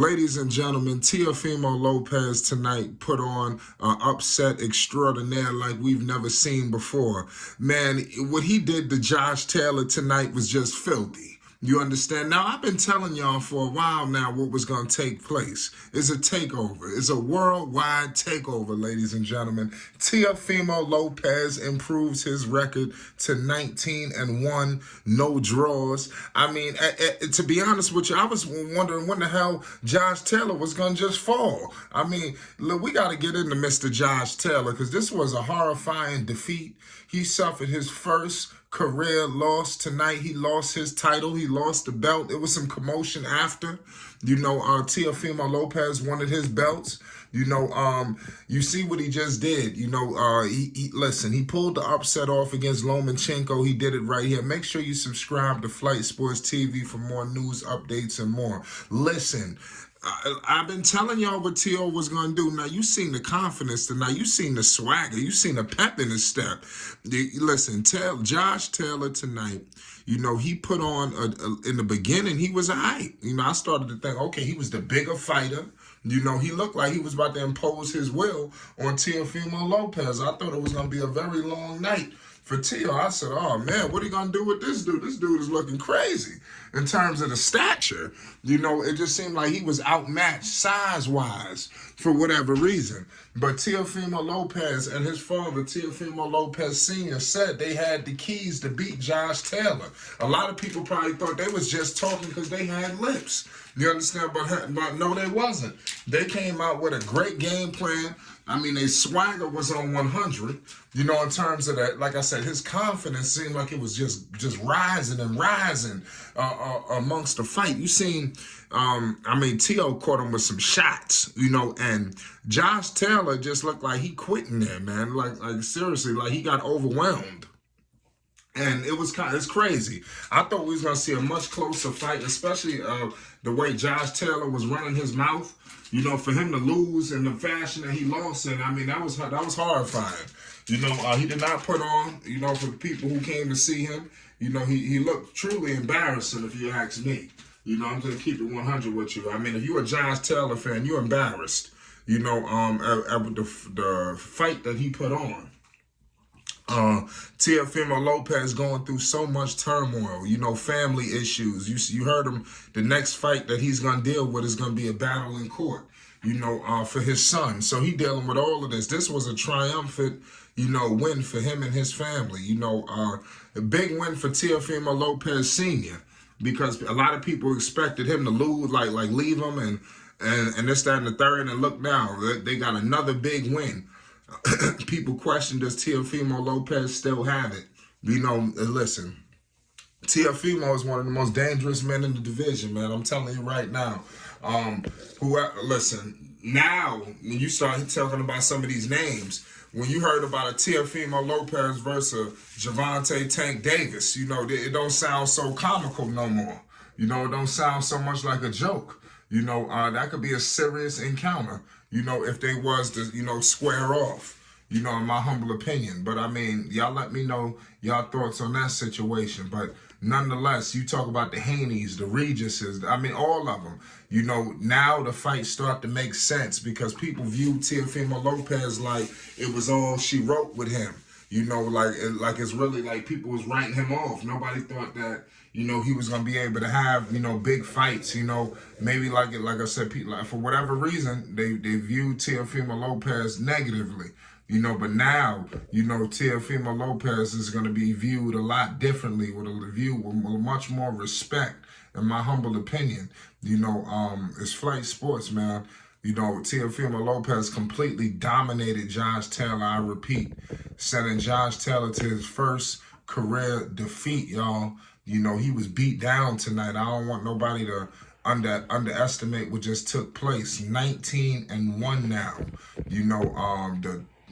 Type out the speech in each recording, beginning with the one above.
Ladies and gentlemen, Teofimo Lopez tonight put on an upset extraordinaire like we've never seen before. Man, what he did to Josh Taylor tonight was just filthy. You understand? Now, I've been telling y'all for a while now what was going to take place. It's a takeover. It's a worldwide takeover, ladies and gentlemen. Teofimo Lopez improves his record to 19-1, no draws. I mean, to be honest with you, I was wondering when the hell Josh Taylor was going to just fall. I mean, look, we got to get into Mr. Josh Taylor because this was a horrifying defeat. He suffered his first career loss tonight. He lost his title. He lost the belt. It was some commotion after. Teofimo Lopez wanted his belts. You see what he just did. Listen, he pulled the upset off against Lomachenko. He did it right here. Make sure you subscribe to Flight Sports TV for more news updates and more. Listen, I've been telling y'all what T.O. was going to do. Now, you seen the confidence tonight. You seen the swagger. You seen the pep in his step. Listen, Josh Taylor tonight, he put on, in the beginning, he was a hype. I started to think, okay, he was the bigger fighter. He looked like he was about to impose his will on Teofimo Lopez. I thought it was going to be a very long night for Tio. I said, oh, man, what are you going to do with this dude? This dude is looking crazy in terms of the stature. It just seemed like he was outmatched size-wise for whatever reason. But Teofimo Lopez and his father, Teofimo Lopez Sr., said they had the keys to beat Josh Taylor. A lot of people probably thought they was just talking because they had lips. You understand? But no, they wasn't. They came out with a great game plan. I mean, their swagger was on 100, in terms of that. Like I said, his confidence seemed like it was just rising and rising amongst the fight. You seen, T.O. caught him with some shots, and Josh Taylor just looked like he quit in there, man. Like seriously, like he got overwhelmed. And it's crazy. I thought we was going to see a much closer fight, especially the way Josh Taylor was running his mouth. For him to lose in the fashion that he lost in, I mean, that was horrifying. He did not put on, for the people who came to see him, he looked truly embarrassing, if you ask me. I'm going to keep it 100 with you. I mean, if you're a Josh Taylor fan, you're embarrassed, at the fight that he put on. Teofimo Lopez going through so much turmoil, family issues. You heard him, the next fight that he's going to deal with is going to be a battle in court, for his son. So he dealing with all of this. This was a triumphant, win for him and his family. A big win for Teofimo Lopez Sr. because a lot of people expected him to lose, like leave him and this, that, and the third. And look now, they got another big win. People question, does Teofimo Lopez still have it? Listen, Teofimo is one of the most dangerous men in the division, man. I'm telling you right now. Listen, now, when you start talking about some of these names, when you heard about a Teofimo Lopez versus Gervonta Tank Davis, it don't sound so comical no more. It don't sound so much like a joke. That could be a serious encounter, if they was to, square off, in my humble opinion. But, I mean, y'all let me know y'all thoughts on that situation. But nonetheless, you talk about the Haneys, the Regises, I mean, all of them. Now the fight start to make sense because people view Teofimo Lopez like it was all she wrote with him. Like it's really like people was writing him off. Nobody thought that, he was going to be able to have, big fights, maybe like I said, people, like, for whatever reason, they viewed Teofimo Lopez negatively, but now, Teofimo Lopez is going to be viewed a lot differently with much more respect, in my humble opinion. It's Flight Sports, man. Teofimo Lopez completely dominated Josh Taylor, I repeat, sending Josh Taylor to his first career defeat, y'all. He was beat down tonight. I don't want nobody to underestimate what just took place. 19-1 now.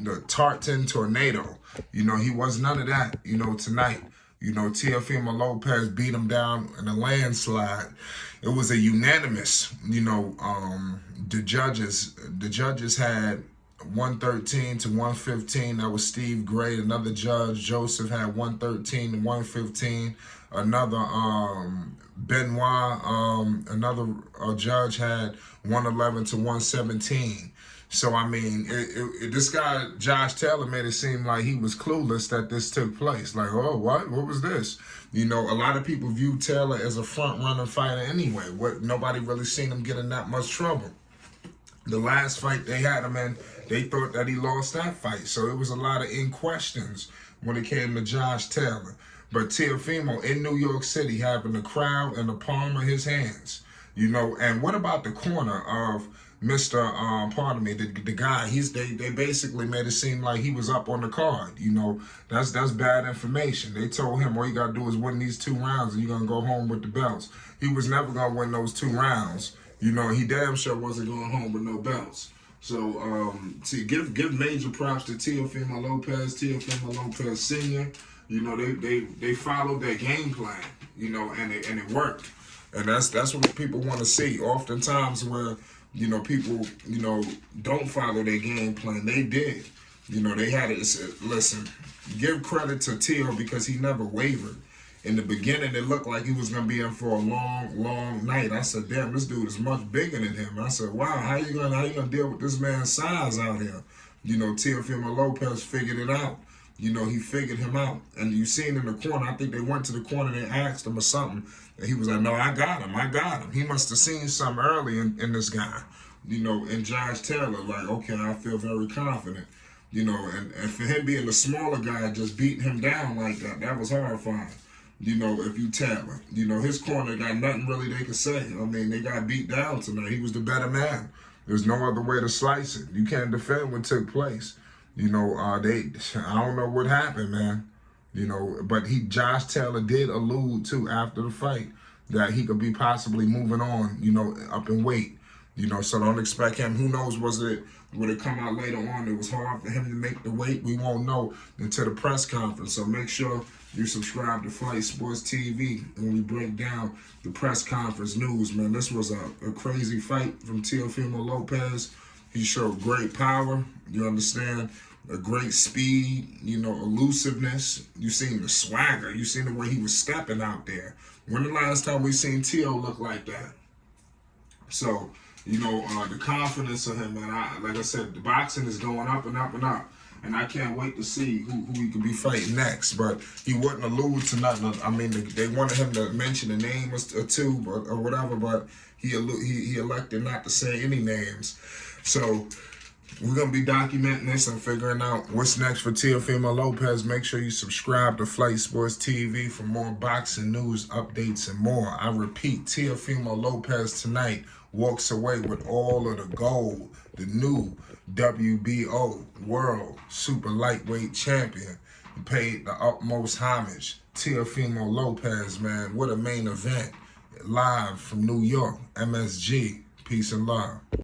The Tartan Tornado. He was none of that, tonight. Teofimo Lopez beat him down in a landslide. It was a unanimous, the judges had 113 to 115. That was Steve Gray. Another judge, Joseph, had 113 to 115. Another Benoit, another judge had 111 to 117. So, I mean, this guy, Josh Taylor, made it seem like he was clueless that this took place. Like, oh, what? What was this? You know, a lot of people view Taylor as a front-runner fighter anyway. Nobody really seen him get in that much trouble. The last fight they had him in, they thought that he lost that fight. So it was a lot of questions when it came to Josh Taylor. But Teofimo in New York City having the crowd in the palm of his hands. You know, and what about the corner of Mr. Pardon me, the guy? They basically made it seem like he was up on the card. You know, that's bad information. They told him all you gotta do is win these 2 rounds and you're gonna go home with the belts. He was never gonna win those 2 rounds. You know, he damn sure wasn't going home with no belts. So, give major props to Teofimo Lopez Sr. You know, they followed their game plan. You know, and it worked. And that's what people want to see. Oftentimes, where people don't follow their game plan, they did. You know, they had it. Listen, give credit to Teo because he never wavered. In the beginning, it looked like he was going to be in for a long, long night. I said, damn, this dude is much bigger than him. I said, wow, how you gonna deal with this man's size out here? You know, Teofimo Lopez figured it out. You know, he figured him out. And you seen in the corner, I think they went to the corner and they asked him or something. And he was like, no, I got him. He must have seen something early in this guy. You know, and Josh Taylor, like, okay, I feel very confident. You know, and for him being the smaller guy, just beating him down like that was horrifying. You know, if you Taylor, you know, his corner got nothing really they could say. I mean, they got beat down tonight. He was the better man. There's no other way to slice it. You can't defend what took place. You know, I don't know what happened, man. You know, but Josh Taylor did allude to after the fight that he could be possibly moving on, you know, up in weight. You know, so don't expect him. Who knows, would it come out later on? It was hard for him to make the weight. We won't know until the press conference. So make sure you subscribe to Fight Sports TV when we break down the press conference news, man. This was a crazy fight from Teofimo Lopez. He showed great power, you understand, a great speed, you know, elusiveness. You seen the swagger. You seen the way he was stepping out there. When the last time we seen Teo look like that? So, you know, the confidence of him, man, like I said, the boxing is going up and up and up. And I can't wait to see who he could be fighting next. But he wouldn't allude to nothing. I mean, they wanted him to mention a name or two or whatever, but he elected not to say any names. So we're going to be documenting this and figuring out what's next for Teofimo Lopez. Make sure you subscribe to Flight Sports TV for more boxing news, updates, and more. I repeat, Teofimo Lopez tonight walks away with all of the gold, the new WBO World Super Lightweight Champion. He paid the utmost homage. Teofimo Lopez, man, what a main event. Live from New York, MSG. Peace and love.